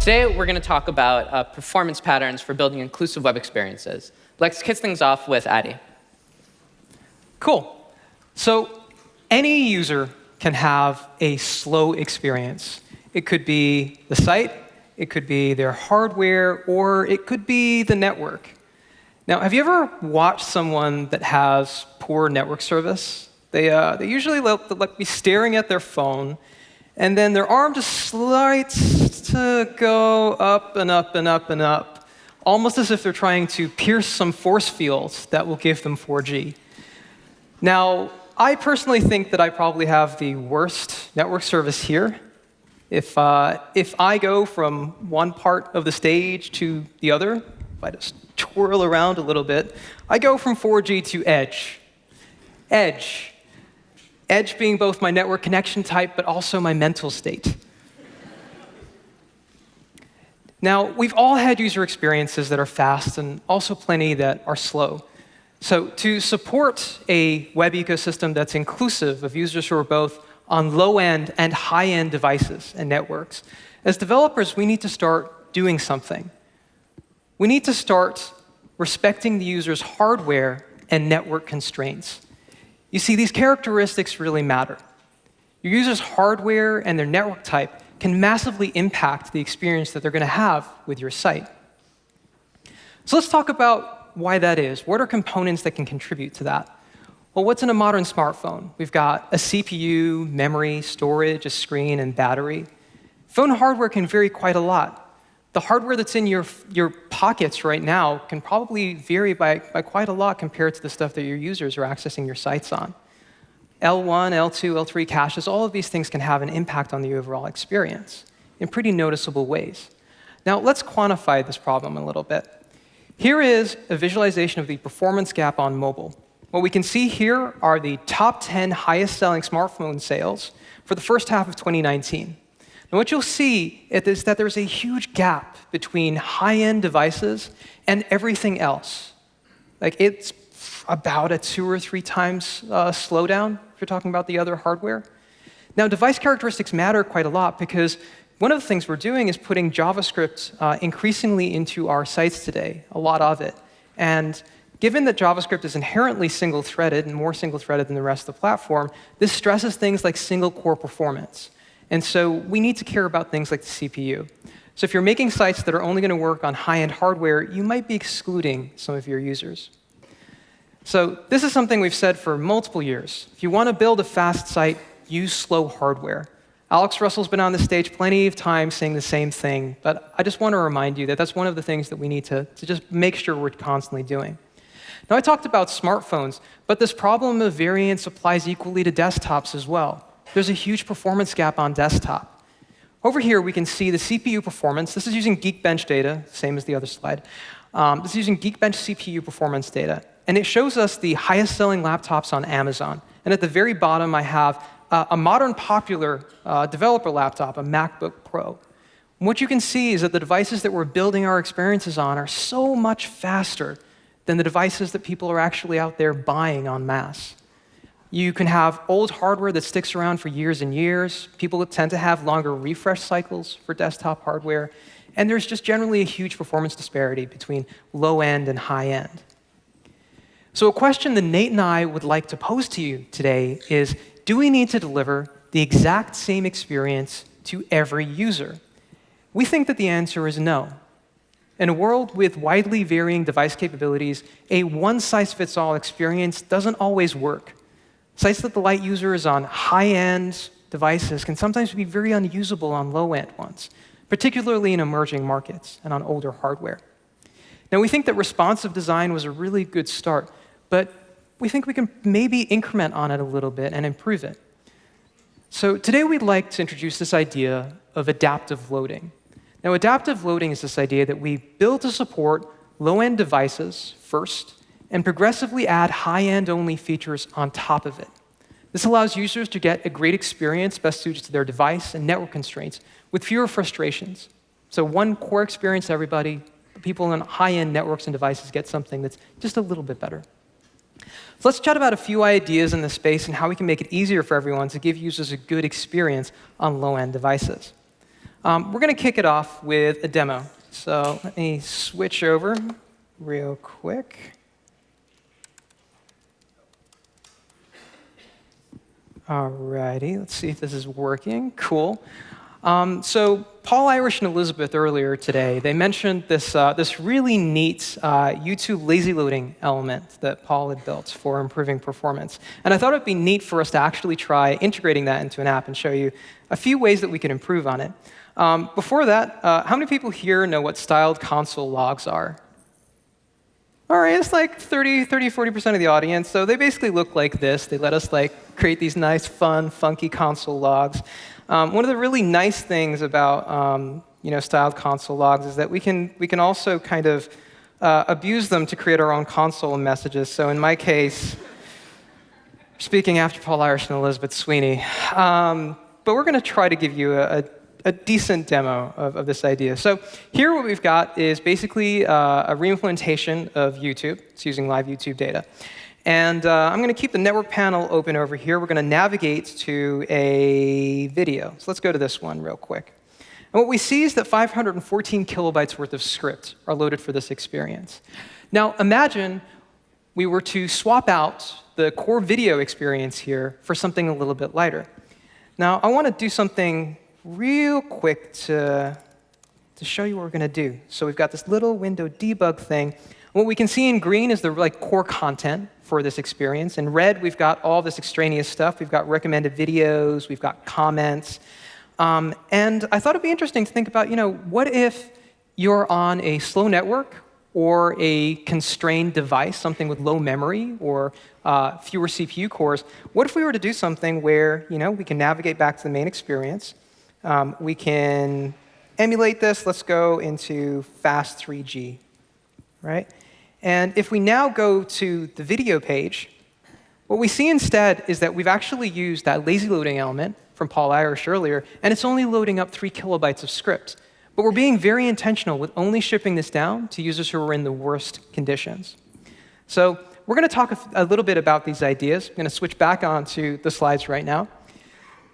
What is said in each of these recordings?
Today, we're going to talk about performance patterns for building inclusive web experiences. Let's kick things off with Addy. Cool. So any user can have a slow experience. It could be the site, it could be their hardware, or it could be the network. Now, have you ever watched someone that has poor network service? They usually let be staring at their phone, and then their arm just slides to go up and up and up and up, almost as if they're trying to pierce some force fields that will give them 4G. Now, I personally think that I probably have the worst network service here. If I go from one part of the stage to the other, if I just twirl around a little bit, I go from 4G to Edge. Edge being both my network connection type, but also my mental state. Now, we've all had user experiences that are fast and also plenty that are slow. So to support a web ecosystem that's inclusive of users who are both on low-end and high-end devices and networks, as developers, we need to start doing something. We need to start respecting the user's hardware and network constraints. You see, these characteristics really matter. Your user's hardware and their network type can massively impact the experience that they're going to have with your site. So let's talk about why that is. What are components that can contribute to that? Well, what's in a modern smartphone? We've got a CPU, memory, storage, a screen, and battery. Phone hardware can vary quite a lot. The hardware that's in your pockets right now can probably vary by quite a lot compared to the stuff that your users are accessing your sites on. L1, L2, L3 caches, all of these things can have an impact on the overall experience in pretty noticeable ways. Now, let's quantify this problem a little bit. Here is a visualization of the performance gap on mobile. What we can see here are the top 10 highest-selling smartphone sales for the first half of 2019. And what you'll see is that there's a huge gap between high-end devices and everything else. Like, it's about a 2 or 3 times slowdown if you're talking about the other hardware. Now, device characteristics matter quite a lot because one of the things we're doing is putting JavaScript increasingly into our sites today, a lot of it. And given that JavaScript is inherently single-threaded and more single-threaded than the rest of the platform, this stresses things like single-core performance. And so we need to care about things like the CPU. So if you're making sites that are only going to work on high-end hardware, you might be excluding some of your users. So this is something we've said for multiple years. If you want to build a fast site, use slow hardware. Alex Russell's been on the stage plenty of times saying the same thing, but I just want to remind you that that's one of the things that we need to just make sure we're constantly doing. Now, I talked about smartphones, but this problem of variance applies equally to desktops as well. There's a huge performance gap on desktop. Over here, we can see the CPU performance. This is using Geekbench data, same as the other slide. This is using Geekbench CPU performance data. And it shows us the highest-selling laptops on Amazon. And at the very bottom, I have a modern popular developer laptop, a MacBook Pro. And what you can see is that the devices that we're building our experiences on are so much faster than the devices that people are actually out there buying en masse. You can have old hardware that sticks around for years and years. People tend to have longer refresh cycles for desktop hardware. And there's just generally a huge performance disparity between low-end and high-end. So a question that Nate and I would like to pose to you today is, do we need to deliver the exact same experience to every user? We think that the answer is no. In a world with widely varying device capabilities, a one-size-fits-all experience doesn't always work. Sites that delight users on high-end devices can sometimes be very unusable on low-end ones, particularly in emerging markets and on older hardware. Now, we think that responsive design was a really good start, but we think we can maybe increment on it a little bit and improve it. So today we'd like to introduce this idea of adaptive loading. Now, adaptive loading is this idea that we build to support low-end devices first and progressively add high-end only features on top of it. This allows users to get a great experience best suited to their device and network constraints with fewer frustrations. So one core experience, everybody, people on high-end networks and devices get something that's just a little bit better. So let's chat about a few ideas in this space and how we can make it easier for everyone to give users a good experience on low-end devices. We're going to kick it off with a demo. So let me switch over real quick. All righty, let's see if this is working. Cool. So Paul, Irish, and Elizabeth earlier today, they mentioned this really neat YouTube lazy loading element that Paul had built for improving performance. And I thought it would be neat for us to actually try integrating that into an app and show you a few ways that we can improve on it. Before that, how many people here know what styled console logs are? All right, it's like 40% of the audience. So they basically look like this. They let us create these nice, fun, funky console logs. One of the really nice things about styled console logs is that we can also kind of abuse them to create our own console messages. So in my case, speaking after Paul Irish and Elizabeth Sweeney, but we're going to try to give you a decent demo of this idea. So here what we've got is basically a reimplementation of YouTube. It's using live YouTube data. And I'm going to keep the network panel open over here. We're going to navigate to a video. So let's go to this one real quick. And what we see is that 514 kilobytes worth of script are loaded for this experience. Now imagine we were to swap out the core video experience here for something a little bit lighter. Now I want to do something real quick to show you what we're going to do. So we've got this little window debug thing. What we can see in green is the core content for this experience. In red, we've got all this extraneous stuff. We've got recommended videos. We've got comments. And I thought it'd be interesting to think about, what if you're on a slow network or a constrained device, something with low memory or fewer CPU cores? What if we were to do something where, we can navigate back to the main experience? We can emulate this. Let's go into fast 3G, right? And if we now go to the video page, what we see instead is that we've actually used that lazy loading element from Paul Irish earlier, and it's only loading up 3 kilobytes of script. But we're being very intentional with only shipping this down to users who are in the worst conditions. So we're going to talk a little bit about these ideas. I'm going to switch back onto the slides right now.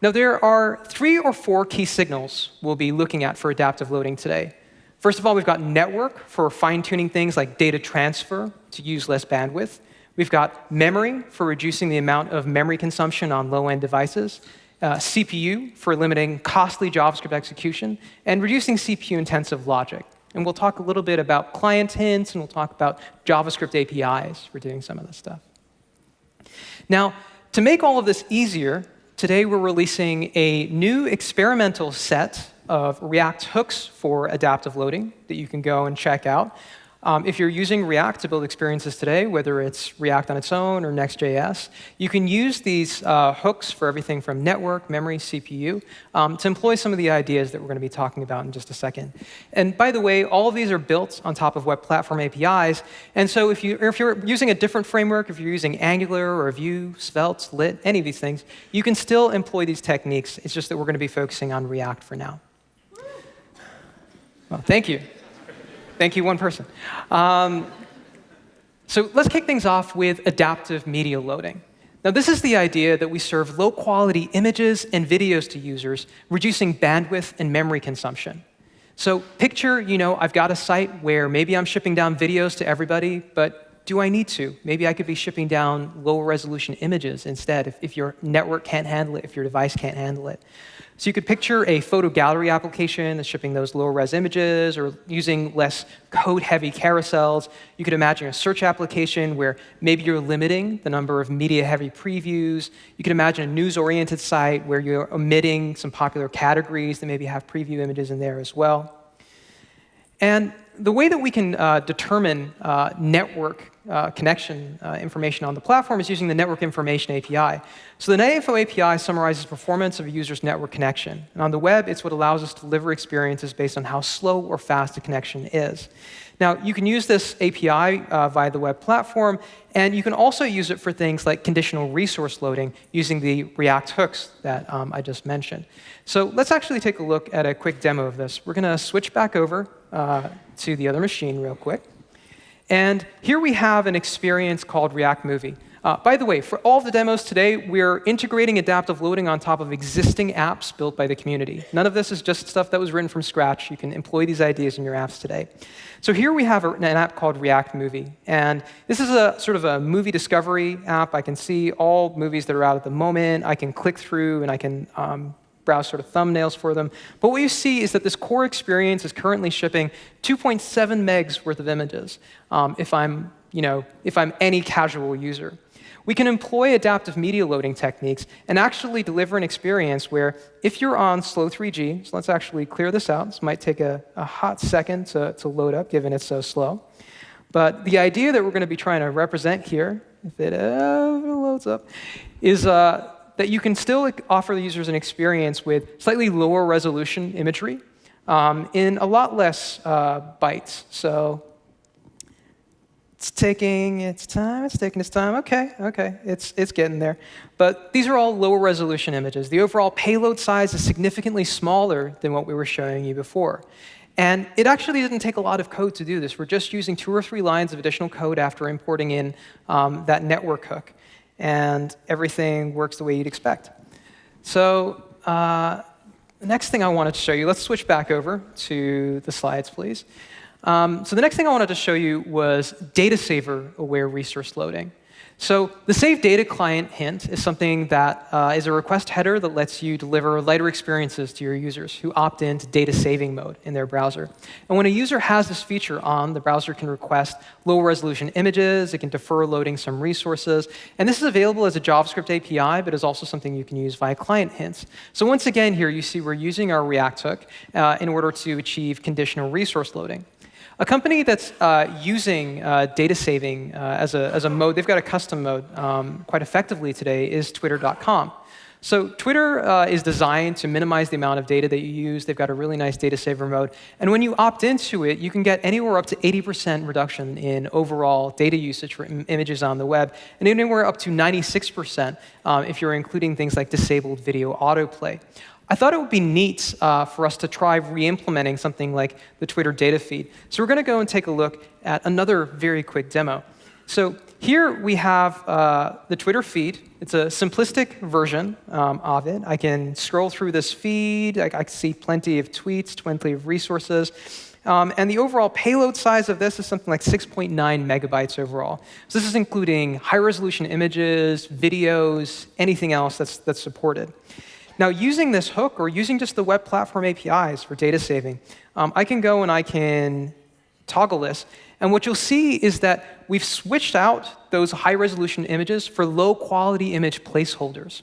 Now, there are 3 or 4 key signals we'll be looking at for adaptive loading today. First of all, we've got network for fine-tuning things like data transfer to use less bandwidth. We've got memory for reducing the amount of memory consumption on low-end devices. CPU for limiting costly JavaScript execution, and reducing CPU-intensive logic. And we'll talk a little bit about client hints, and we'll talk about JavaScript APIs for doing some of this stuff. Now, to make all of this easier, today we're releasing a new experimental set of React hooks for adaptive loading that you can go and check out. If you're using React to build experiences today, whether it's React on its own or Next.js, you can use these hooks for everything from network, memory, CPU, to employ some of the ideas that we're going to be talking about in just a second. And by the way, all of these are built on top of web platform APIs. And so if you're using a different framework, if you're using Angular or Vue, Svelte, Lit, any of these things, you can still employ these techniques. It's just that we're going to be focusing on React for now. Well, thank you. Thank you, one person. So let's kick things off with adaptive media loading. Now, this is the idea that we serve low-quality images and videos to users, reducing bandwidth and memory consumption. So picture, I've got a site where maybe I'm shipping down videos to everybody, but do I need to? Maybe I could be shipping down low-resolution images instead if your network can't handle it, if your device can't handle it. So you could picture a photo gallery application that's shipping those low-res images or using less code-heavy carousels. You could imagine a search application where maybe you're limiting the number of media-heavy previews. You could imagine a news-oriented site where you're omitting some popular categories that maybe have preview images in there as well. And the way that we can determine network connection information on the platform is using the Network Information API. So the NetInfo API summarizes performance of a user's network connection. And on the web, it's what allows us to deliver experiences based on how slow or fast a connection is. Now, you can use this API via the web platform, and you can also use it for things like conditional resource loading using the React hooks that I just mentioned. So let's actually take a look at a quick demo of this. We're going to switch back over to the other machine real quick. And here we have an experience called React Movie. By the way, for all of the demos today, we're integrating adaptive loading on top of existing apps built by the community. None of this is just stuff that was written from scratch. You can employ these ideas in your apps today. So here we have an app called React Movie. And this is a sort of a movie discovery app. I can see all movies that are out at the moment. I can click through, and I can browse sort of thumbnails for them. But what you see is that this core experience is currently shipping 2.7 megs worth of images if I'm any casual user. We can employ adaptive media loading techniques and actually deliver an experience where if you're on slow 3G, so let's actually clear this out. This might take a hot second to load up, given it's so slow. But the idea that we're going to be trying to represent here, if it ever loads up, is that you can still offer the users an experience with slightly lower resolution imagery in a lot less bytes. So it's taking its time. OK, it's getting there. But these are all lower resolution images. The overall payload size is significantly smaller than what we were showing you before. And it actually didn't take a lot of code to do this. We're just using 2 or 3 lines of additional code after importing in that network hook. And everything works the way you'd expect. So the next thing I wanted to show you, let's switch back over to the slides, please. So the next thing I wanted to show you was data saver aware resource loading. So the save data client hint is something that is a request header that lets you deliver lighter experiences to your users who opt into data saving mode in their browser. And when a user has this feature on, the browser can request low resolution images. It can defer loading some resources. And this is available as a JavaScript API, but is also something you can use via client hints. So once again, here you see we're using our React hook in order to achieve conditional resource loading. A company that's using data saving as a mode, they've got a custom mode quite effectively today, is Twitter.com. So Twitter is designed to minimize the amount of data that you use. They've got a really nice data saver mode. And when you opt into it, you can get anywhere up to 80% reduction in overall data usage for images on the web, and anywhere up to 96% if you're including things like disabled video autoplay. I thought it would be neat for us to try re-implementing something like the Twitter data feed. So we're going to go and take a look at another very quick demo. So here we have the Twitter feed. It's a simplistic version of it. I can scroll through this feed. I can see plenty of tweets, plenty of resources. And the overall payload size of this is something like 6.9 megabytes overall. So this is including high-resolution images, videos, anything else that's supported. Now, using this hook or using just the web platform APIs for data saving, I can go and I can toggle this. And what you'll see is that we've switched out those high-resolution images for low-quality image placeholders.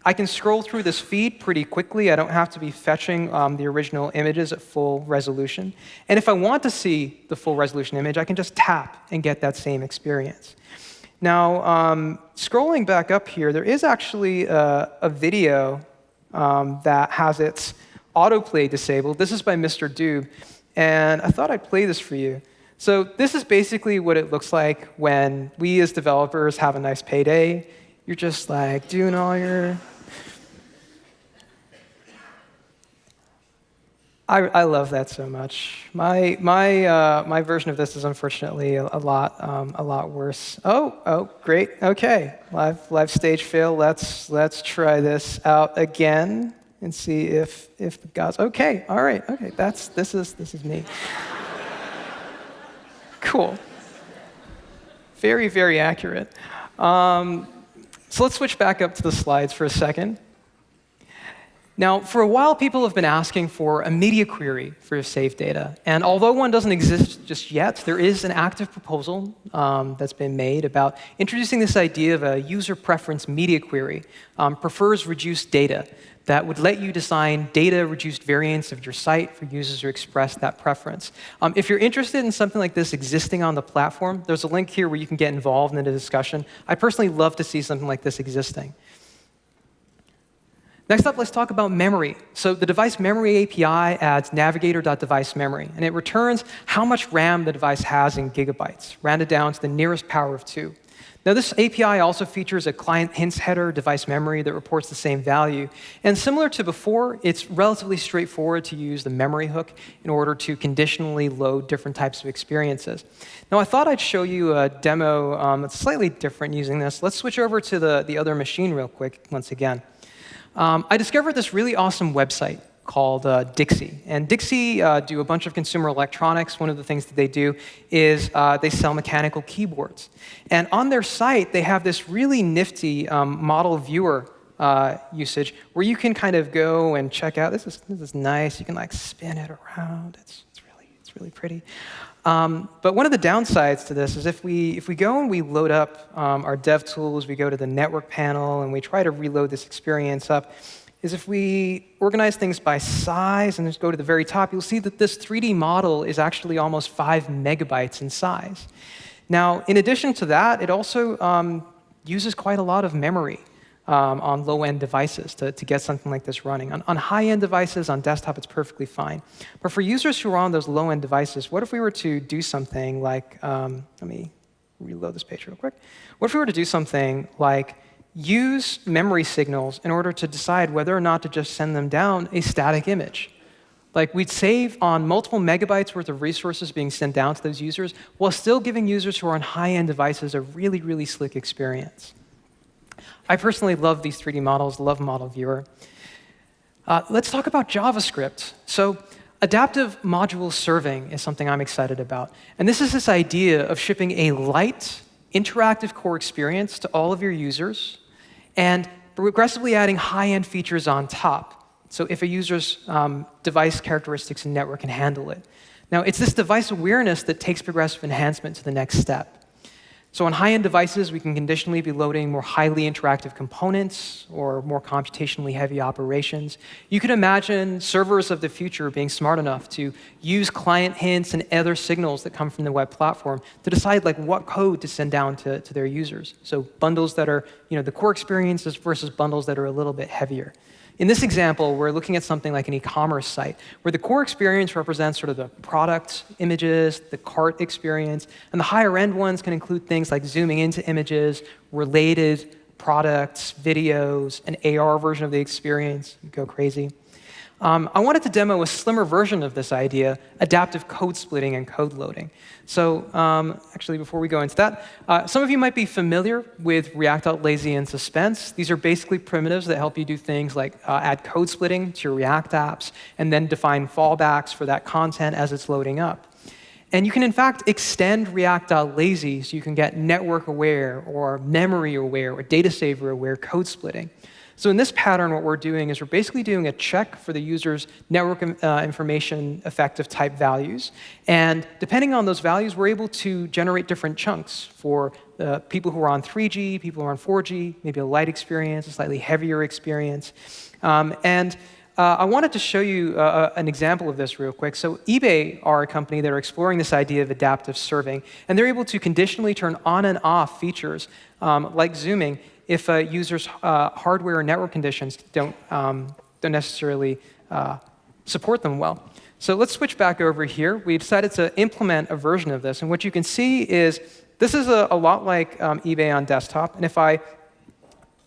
I can scroll through this feed pretty quickly. I don't have to be fetching the original images at full resolution. And if I want to see the full resolution image, I can just tap and get that same experience. Now, scrolling back up here, there is actually a video that has its autoplay disabled. This is by Mr. Doob, and I thought I'd play this for you. So this is basically what it looks like when we as developers have a nice payday. You're just like doing all your... I love that so much. My version of this is unfortunately a lot worse. Oh, great. Okay, live stage fail. Let's try this out again and see if the guys. Okay, all right. Okay, this is me. Cool. Very, very accurate. So let's switch back up to the slides for a second. Now, for a while, people have been asking for a media query for saved data. And although one doesn't exist just yet, there is an active proposal that's been made about introducing this idea of a user preference media query, prefers reduced data, that would let you design data-reduced variants of your site for users who express that preference. If you're interested in something like this existing on the platform, there's a link here where you can get involved in the discussion. I personally love to see something like this existing. Next up, let's talk about memory. So the device memory API adds navigator.deviceMemory, and it returns how much RAM the device has in gigabytes, rounded down to the nearest power of 2. Now, this API also features a client hints header device memory that reports the same value. And similar to before, it's relatively straightforward to use the memory hook in order to conditionally load different types of experiences. Now, I thought I'd show you a demo that's slightly different using this. Let's switch over to the other machine real quick once again. I discovered this really awesome website called Dixie. And Dixie do a bunch of consumer electronics. One of the things that they do is they sell mechanical keyboards. And on their site, they have this really nifty model viewer usage where you can kind of go and check out. This is nice. You can like spin it around. It's really pretty. But one of the downsides to this is if we go and we load up our dev tools, we go to the network panel, and we try to reload this experience up, is if we organize things by size and just go to the very top, you'll see that this 3D model is actually almost 5 megabytes in size. Now, in addition to that, it also uses quite a lot of memory on low-end devices to get something like this running. On high-end devices, on desktop, it's perfectly fine. But for users who are on those low-end devices, what if we were to do something like, let me reload this page real quick. What if we were to do something like use memory signals in order to decide whether or not to just send them down a static image? Like, we'd save on multiple megabytes worth of resources being sent down to those users while still giving users who are on high-end devices a really, really slick experience. I personally love these 3D models, love Model Viewer. Let's talk about JavaScript. So adaptive module serving is something I'm excited about. And this is this idea of shipping a light, interactive core experience to all of your users and progressively adding high-end features on top. So if a user's device characteristics and network can handle it. Now, it's this device awareness that takes progressive enhancement to the next step. So on high-end devices, we can conditionally be loading more highly interactive components or more computationally heavy operations. You could imagine servers of the future being smart enough to use client hints and other signals that come from the web platform to decide like what code to send down to their users. So bundles that are the core experiences versus bundles that are a little bit heavier. In this example, we're looking at something like an e-commerce site, where the core experience represents sort of the product images, the cart experience, and the higher-end ones can include things like zooming into images, related products, videos, an AR version of the experience. You go crazy. I wanted to demo a slimmer version of this idea, adaptive code splitting and code loading. So actually, before we go into that, some of you might be familiar with React.lazy and suspense. These are basically primitives that help you do things like add code splitting to your React apps and then define fallbacks for that content as it's loading up. And you can, in fact, extend React.lazy so you can get network-aware or memory-aware or data saver-aware code splitting. So in this pattern, what we're doing is we're basically doing a check for the user's network information effective type values. And depending on those values, we're able to generate different chunks for people who are on 3G, people who are on 4G, maybe a light experience, a slightly heavier experience. I wanted to show you an example of this real quick. So eBay are a company that are exploring this idea of adaptive serving. And they're able to conditionally turn on and off features like zooming if a user's hardware or network conditions don't necessarily support them well. So let's switch back over here. We decided to implement a version of this. And what you can see is this is a lot like eBay on desktop. And if I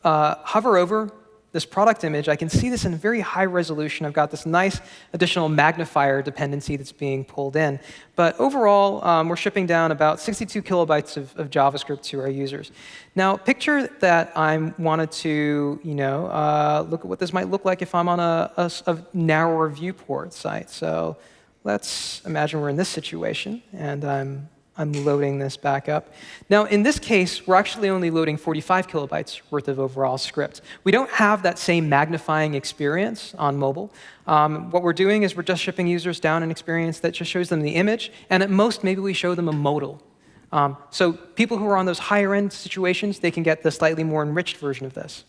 hover over this product image, I can see this in very high resolution. I've got this nice additional magnifier dependency that's being pulled in. But overall, we're shipping down about 62 kilobytes of JavaScript to our users. Now, picture that I wanted to, look at what this might look like if I'm on a narrower viewport site. So let's imagine we're in this situation, and I'm loading this back up. Now, in this case, we're actually only loading 45 kilobytes worth of overall script. We don't have that same magnifying experience on mobile. What we're doing is we're just shipping users down an experience that just shows them the image, and at most, maybe we show them a modal. So people who are on those higher-end situations, they can get the slightly more enriched version of this.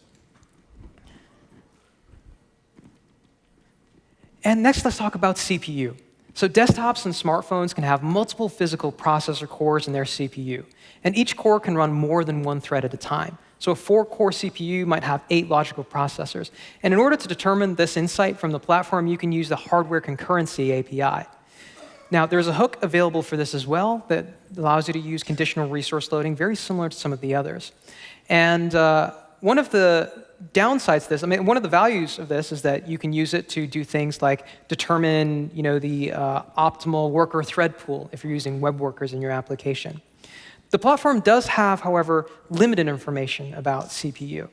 And next, let's talk about CPU. So desktops and smartphones can have multiple physical processor cores in their CPU. And each core can run more than one thread at a time. So a 4-core CPU might have 8 logical processors. And in order to determine this insight from the platform, you can use the hardware concurrency API. Now, there's a hook available for this as well that allows you to use conditional resource loading, very similar to some of the others. And one of the downsides to this, I mean, one of the values of this is that you can use it to do things like determine, the optimal worker thread pool if you're using web workers in your application. The platform does have, however, limited information about CPU.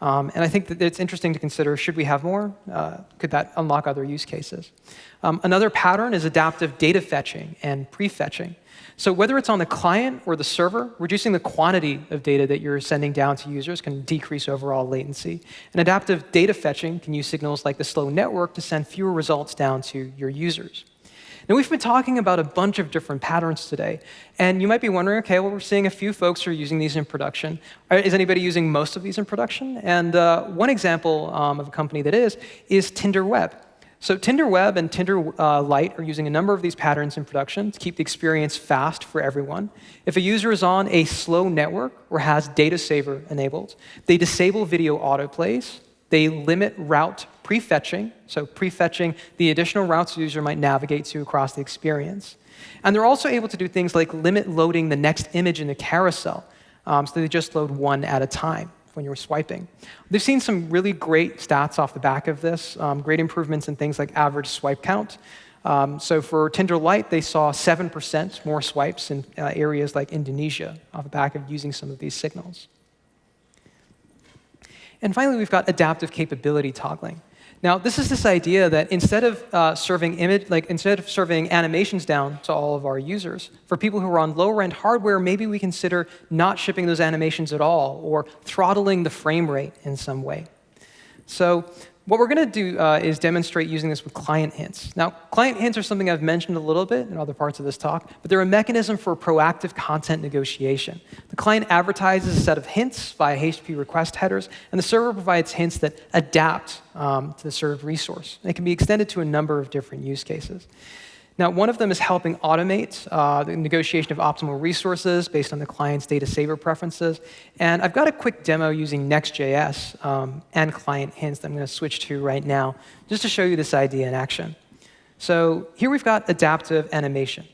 And I think that it's interesting to consider, should we have more? Could that unlock other use cases? Another pattern is adaptive data fetching and prefetching. So whether it's on the client or the server, reducing the quantity of data that you're sending down to users can decrease overall latency. And adaptive data fetching can use signals like the slow network to send fewer results down to your users. Now, we've been talking about a bunch of different patterns today, and you might be wondering, okay, well, we're seeing a few folks who are using these in production. Is anybody using most of these in production? And one example of a company that is Tinder Web. So Tinder Web and Tinder Lite are using a number of these patterns in production to keep the experience fast for everyone. If a user is on a slow network or has data saver enabled, they disable video autoplays. They limit route prefetching, so prefetching the additional routes the user might navigate to across the experience. And they're also able to do things like limit loading the next image in the carousel, so they just load one at a time when you're swiping. They've seen some really great stats off the back of this, great improvements in things like average swipe count. So for Tinder Lite, they saw 7% more swipes in areas like Indonesia off the back of using some of these signals. And finally, we've got adaptive capability toggling. Now, this is this idea that instead of serving animations down to all of our users, for people who are on lower-end hardware, maybe we consider not shipping those animations at all or throttling the frame rate in some way. So what we're going to do is demonstrate using this with client hints. Now, client hints are something I've mentioned a little bit in other parts of this talk, but they're a mechanism for proactive content negotiation. The client advertises a set of hints via HTTP request headers, and the server provides hints that adapt to the served resource. And it can be extended to a number of different use cases. Now, one of them is helping automate the negotiation of optimal resources based on the client's data saver preferences. And I've got a quick demo using Next.js and client hints that I'm going to switch to right now, just to show you this idea in action. So here we've got adaptive animation.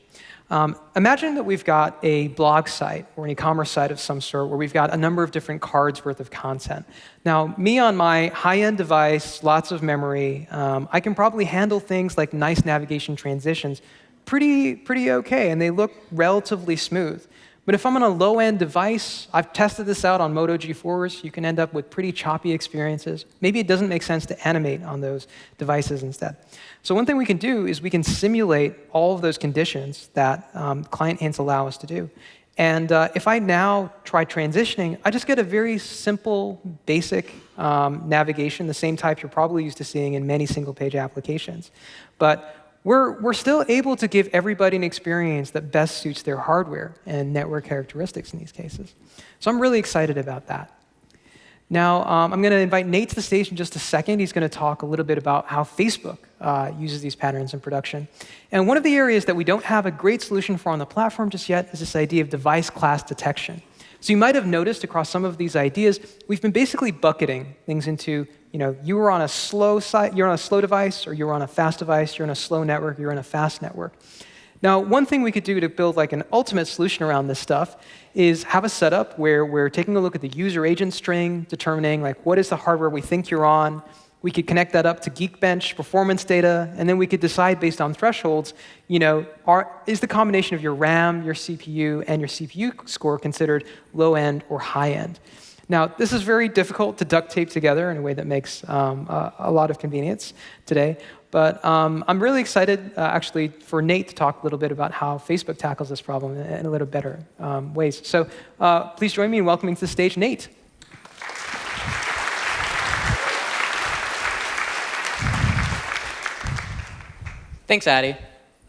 Imagine that we've got a blog site or an e-commerce site of some sort where we've got a number of different cards worth of content. Now, me on my high-end device, lots of memory, I can probably handle things like nice navigation transitions pretty okay, and they look relatively smooth. But if I'm on a low-end device, I've tested this out on Moto G4s, you can end up with pretty choppy experiences. Maybe it doesn't make sense to animate on those devices instead. So one thing we can do is we can simulate all of those conditions that client hints allow us to do. And if I now try transitioning, I just get a very simple, basic navigation, the same type you're probably used to seeing in many single-page applications. But we're still able to give everybody an experience that best suits their hardware and network characteristics in these cases. So I'm really excited about that. Now, I'm going to invite Nate to the stage in just a second. He's going to talk a little bit about how Facebook uses these patterns in production. And one of the areas that we don't have a great solution for on the platform just yet is this idea of device class detection. So you might have noticed across some of these ideas, we've been basically bucketing things into, you were on a slow site, you're on a slow device, or you're on a fast device, you're on a slow network, you're on a fast network. Now, one thing we could do to build like an ultimate solution around this stuff is have a setup where we're taking a look at the user agent string, determining like what is the hardware we think you're on. We could connect that up to Geekbench performance data, and then we could decide based on thresholds, is the combination of your RAM, your CPU, and your CPU score considered low-end or high-end? Now, this is very difficult to duct tape together in a way that makes a lot of convenience today. But I'm really excited, actually, for Nate to talk a little bit about how Facebook tackles this problem in a little better ways. So please join me in welcoming to the stage Nate. Thanks, Addy.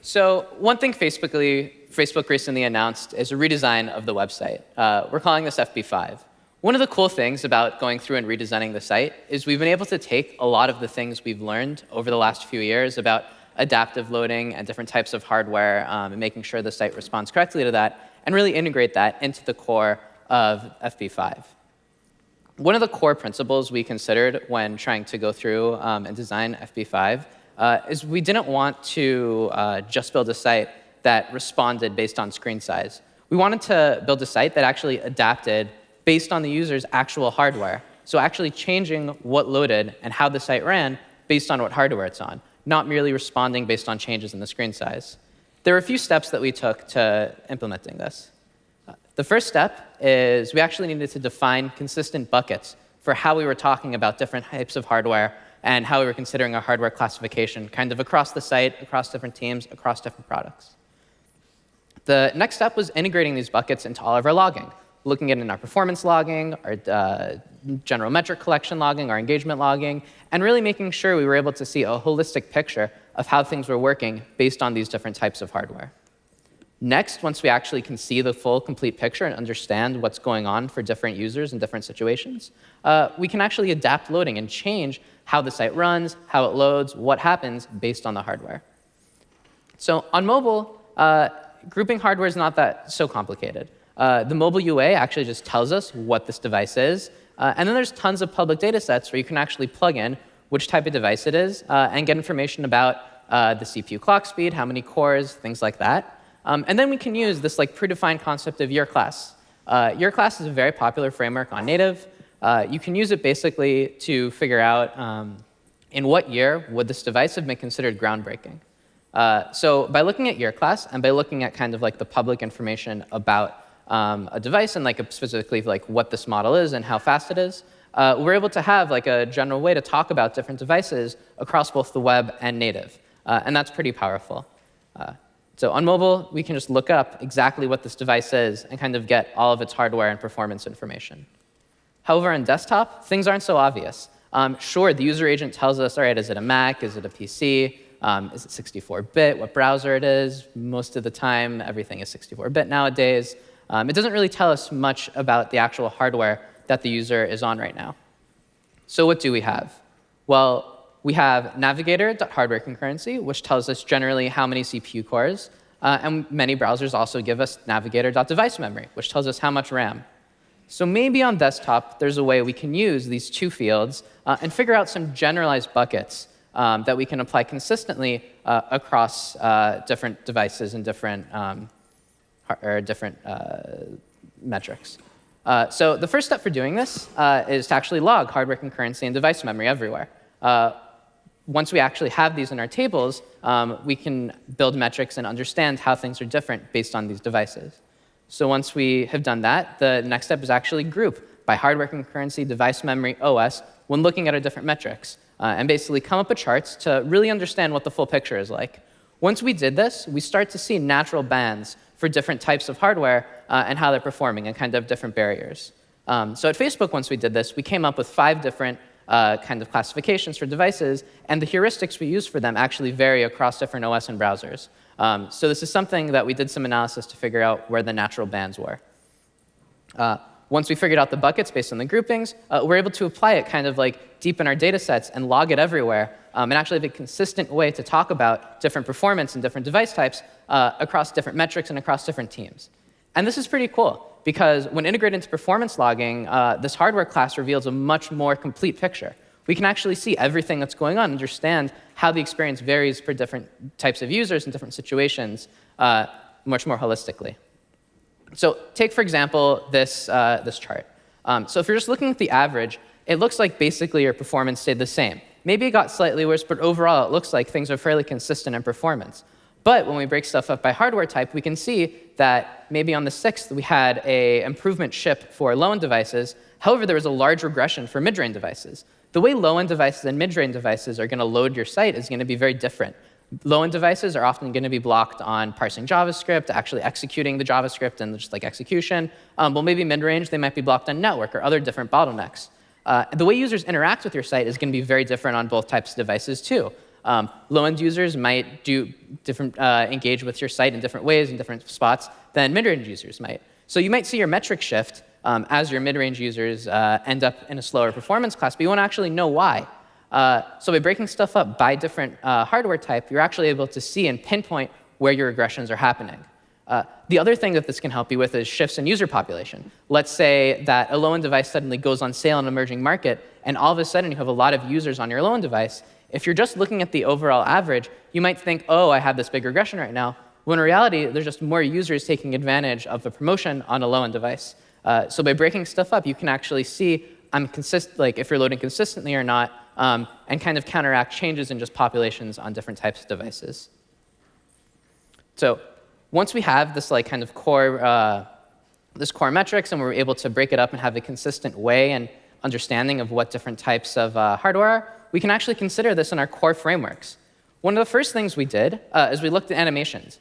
So one thing Facebook recently announced is a redesign of the website. We're calling this FB5. One of the cool things about going through and redesigning the site is we've been able to take a lot of the things we've learned over the last few years about adaptive loading and different types of hardware and making sure the site responds correctly to that and really integrate that into the core of FB5. One of the core principles we considered when trying to go through and design FB5 is we didn't want to just build a site that responded based on screen size. We wanted to build a site that actually adapted based on the user's actual hardware. So actually changing what loaded and how the site ran based on what hardware it's on, not merely responding based on changes in the screen size. There were a few steps that we took to implementing this. The first step is we actually needed to define consistent buckets for how we were talking about different types of hardware and how we were considering our hardware classification kind of across the site, across different teams, across different products. The next step was integrating these buckets into all of our logging, looking at it in our performance logging, our general metric collection logging, our engagement logging, and really making sure we were able to see a holistic picture of how things were working based on these different types of hardware. Next, once we actually can see the full, complete picture and understand what's going on for different users in different situations, we can actually adapt loading and change how the site runs, how it loads, what happens based on the hardware. So on mobile, grouping hardware is not that so complicated. The mobile UA actually just tells us what this device is. And then there's tons of public data sets where you can actually plug in which type of device it is and get information about the CPU clock speed, how many cores, things like that. And then we can use this predefined concept of year class. Year class is a very popular framework on native. You can use it basically to figure out in what year would this device have been considered groundbreaking. So by looking at year class and by looking at kind of the public information about a device and specifically what this model is and how fast it is, we're able to have a general way to talk about different devices across both the web and native. And that's pretty powerful. So on mobile, we can just look up exactly what this device is and kind of get all of its hardware and performance information. However, on desktop, things aren't so obvious. Sure, the user agent tells us, all right, is it a Mac? Is it a PC? Is it 64-bit? What browser it is? Most of the time, everything is 64-bit nowadays. It doesn't really tell us much about the actual hardware that the user is on right now. So what do we have? Well, we have navigator.hardware concurrency, which tells us generally how many CPU cores. And many browsers also give us navigator.device memory, which tells us how much RAM. So maybe on desktop, there's a way we can use these two fields and figure out some generalized buckets that we can apply consistently across different devices and different metrics. So the first step for doing this is to actually log hardware concurrency and device memory everywhere. Once we actually have these in our tables, we can build metrics and understand how things are different based on these devices. So once we have done that, the next step is actually group by hardware concurrency, device memory, OS, when looking at our different metrics, and basically come up with charts to really understand what the full picture is like. Once we did this, we start to see natural bands for different types of hardware and how they're performing and kind of different barriers. So at Facebook, once we did this, we came up with 5 different kind of classifications for devices, and the heuristics we use for them actually vary across different OS and browsers. So this is something that we did some analysis to figure out where the natural bands were. Once we figured out the buckets based on the groupings, we're able to apply it kind of deep in our data sets and log it everywhere, and actually have a consistent way to talk about different performance and different device types across different metrics and across different teams. And this is pretty cool, because when integrated into performance logging, this hardware class reveals a much more complete picture. We can actually see everything that's going on, understand how the experience varies for different types of users in different situations much more holistically. So take, for example, this chart. So if you're just looking at the average, it looks like basically your performance stayed the same. Maybe it got slightly worse, but overall it looks like things are fairly consistent in performance. But when we break stuff up by hardware type, we can see that maybe on the 6th we had an improvement ship for low-end devices. However, there was a large regression for mid-range devices. The way low-end devices and mid-range devices are going to load your site is going to be very different. Low-end devices are often going to be blocked on parsing JavaScript, actually executing the JavaScript and just execution. Well, maybe mid-range, they might be blocked on network or other different bottlenecks. The way users interact with your site is going to be very different on both types of devices, too. Low-end users might engage with your site in different ways in different spots than mid-range users might. So you might see your metric shift as your mid-range users end up in a slower performance class, but you won't actually know why. So by breaking stuff up by different hardware type, you're actually able to see and pinpoint where your regressions are happening. The other thing that this can help you with is shifts in user population. Let's say that a low-end device suddenly goes on sale in an emerging market, and all of a sudden you have a lot of users on your low-end device. If you're just looking at the overall average, you might think, oh, I have this big regression right now. When in reality, there's just more users taking advantage of the promotion on a low-end device. So by breaking stuff up, you can actually see if you're loading consistently or not, and kind of counteract changes in just populations on different types of devices. So once we have this kind of core metrics, and we're able to break it up and have a consistent way and understanding of what different types of hardware are, we can actually consider this in our core frameworks. One of the first things we did is we looked at animations.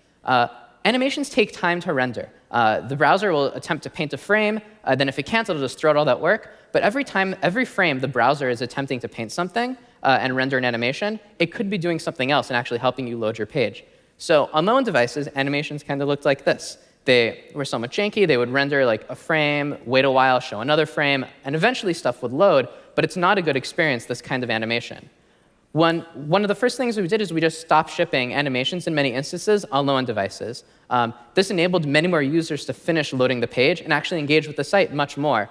Animations take time to render. The browser will attempt to paint a frame, then if it can't, it'll just throw out all that work. But every frame the browser is attempting to paint something and render an animation, it could be doing something else and actually helping you load your page. So on low-end devices, animations kind of looked like this. They were somewhat janky. They would render a frame, wait a while, show another frame, and eventually stuff would load. But it's not a good experience, this kind of animation. One of the first things we did is we just stopped shipping animations in many instances on low-end devices. This enabled many more users to finish loading the page and actually engage with the site much more,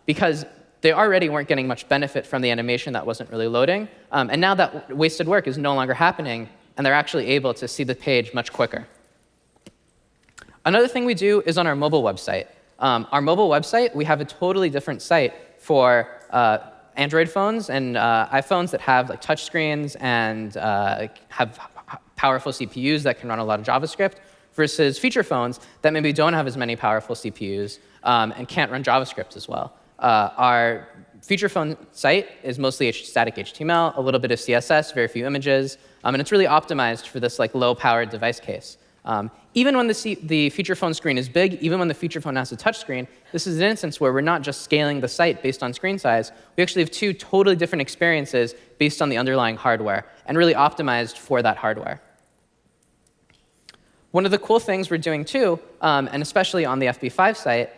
because they already weren't getting much benefit from the animation that wasn't really loading. And now that wasted work is no longer happening, and they're actually able to see the page much quicker. Another thing we do is on our mobile website. Our mobile website, we have a totally different site for Android phones and iPhones that have touchscreens and have powerful CPUs that can run a lot of JavaScript, versus feature phones that maybe don't have as many powerful CPUs and can't run JavaScript as well. Our feature phone site is mostly static HTML, a little bit of CSS, very few images, and it's really optimized for this low-powered device case. Even when the feature phone screen is big, even when the feature phone has a touch screen, this is an instance where we're not just scaling the site based on screen size. We actually have two totally different experiences based on the underlying hardware, and really optimized for that hardware. One of the cool things we're doing too, and especially on the FB5 site,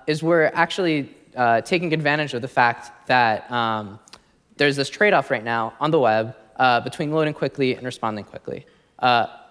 is we're actually taking advantage of the fact that there's this trade-off right now on the web between loading quickly and responding quickly.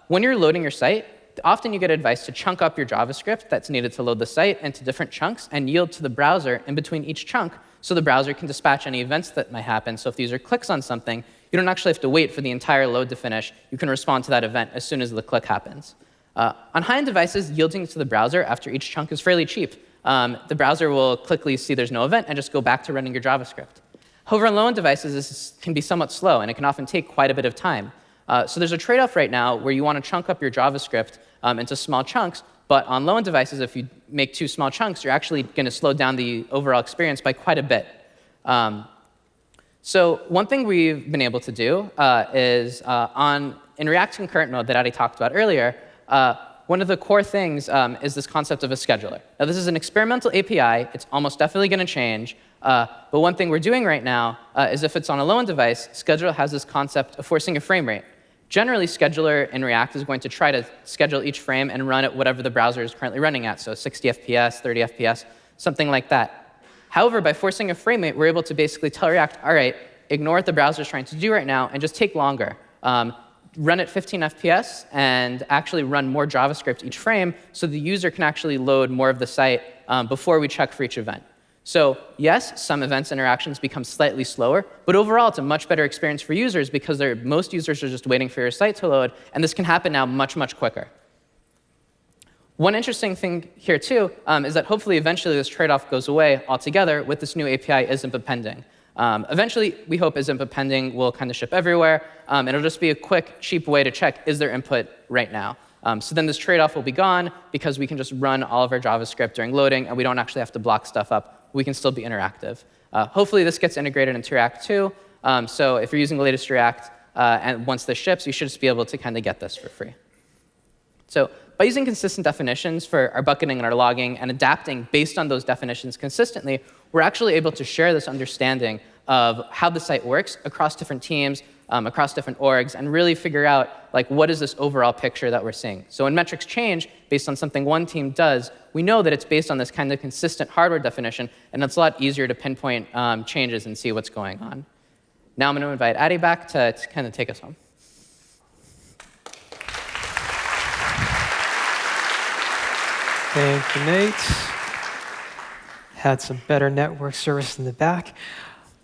When you're loading your site, often you get advice to chunk up your JavaScript that's needed to load the site into different chunks and yield to the browser in between each chunk, so the browser can dispatch any events that might happen. So if the user clicks on something, you don't actually have to wait for the entire load to finish. You can respond to that event as soon as the click happens. On high-end devices, yielding to the browser after each chunk is fairly cheap. The browser will quickly see there's no event and just go back to running your JavaScript. However, on low-end devices, this can be somewhat slow, and it can often take quite a bit of time. So there's a trade-off right now where you want to chunk up your JavaScript into small chunks, but on low-end devices, if you make too small chunks, you're actually going to slow down the overall experience by quite a bit. So one thing we've been able to do is in React concurrent mode that Addy talked about earlier, one of the core things is this concept of a scheduler. Now, this is an experimental API. It's almost definitely going to change. But one thing we're doing right now is if it's on a low-end device, scheduler has this concept of forcing a frame rate. Generally, scheduler in React is going to try to schedule each frame and run at whatever the browser is currently running at, so 60 FPS, 30 FPS, something like that. However, by forcing a frame rate, we're able to basically tell React, all right, ignore what the browser is trying to do right now and just take longer. Run at 15 FPS and actually run more JavaScript each frame so the user can actually load more of the site before we check for each event. So yes, some events interactions become slightly slower, but overall it's a much better experience for users because most users are just waiting for your site to load, and this can happen now much, much quicker. One interesting thing here too is that hopefully eventually this trade-off goes away altogether with this new API isImp pending. Eventually, we hope isImp pending will kind of ship everywhere, and it'll just be a quick, cheap way to check, is there input right now? So then this trade-off will be gone because we can just run all of our JavaScript during loading, and we don't actually have to block stuff up. We can still be interactive. Hopefully, this gets integrated into React too. So if you're using the latest React, and once this ships, you should just be able to kind of get this for free. So by using consistent definitions for our bucketing and our logging and adapting based on those definitions consistently, we're actually able to share this understanding of how the site works across different teams, across different orgs, and really figure out what is this overall picture that we're seeing. So when metrics change based on something one team does, we know that it's based on this kind of consistent hardware definition, and it's a lot easier to pinpoint changes and see what's going on. Now I'm going to invite Addy back to kind of take us home. Thank you, Nate. Had some better network service in the back.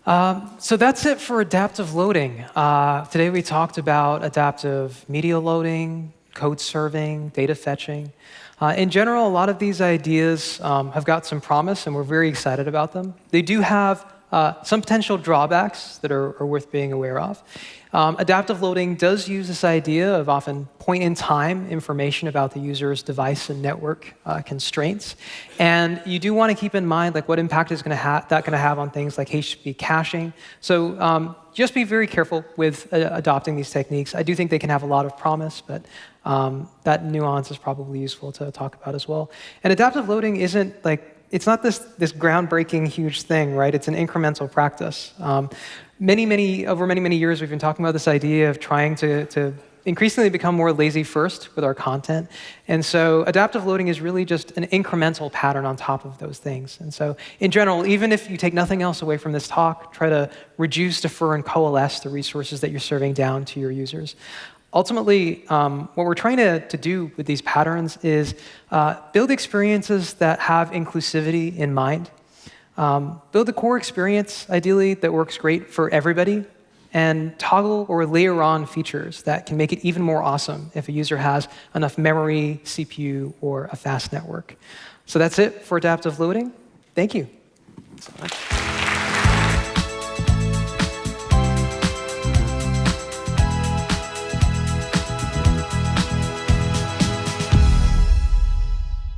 So that's it for adaptive loading. Today we talked about adaptive media loading, code serving, data fetching. In general, a lot of these ideas have got some promise, and we're very excited about them. They do have some potential drawbacks that are worth being aware of. Adaptive loading does use this idea of often point-in-time information about the user's device and network constraints. And you do want to keep in mind what impact is that going to have on things like HTTP caching. So just be very careful with adopting these techniques. I do think they can have a lot of promise, but that nuance is probably useful to talk about as well. And adaptive loading isn't it's not this groundbreaking huge thing, right? It's an incremental practice. Over many years, we've been talking about this idea of trying to increasingly become more lazy first with our content. And so adaptive loading is really just an incremental pattern on top of those things. And so in general, even if you take nothing else away from this talk, try to reduce, defer, and coalesce the resources that you're serving down to your users. Ultimately, what we're trying to do with these patterns is build experiences that have inclusivity in mind. Build a core experience, ideally, that works great for everybody, and toggle or layer on features that can make it even more awesome if a user has enough memory, CPU, or a fast network. So that's it for adaptive loading. Thank you. Thanks so much.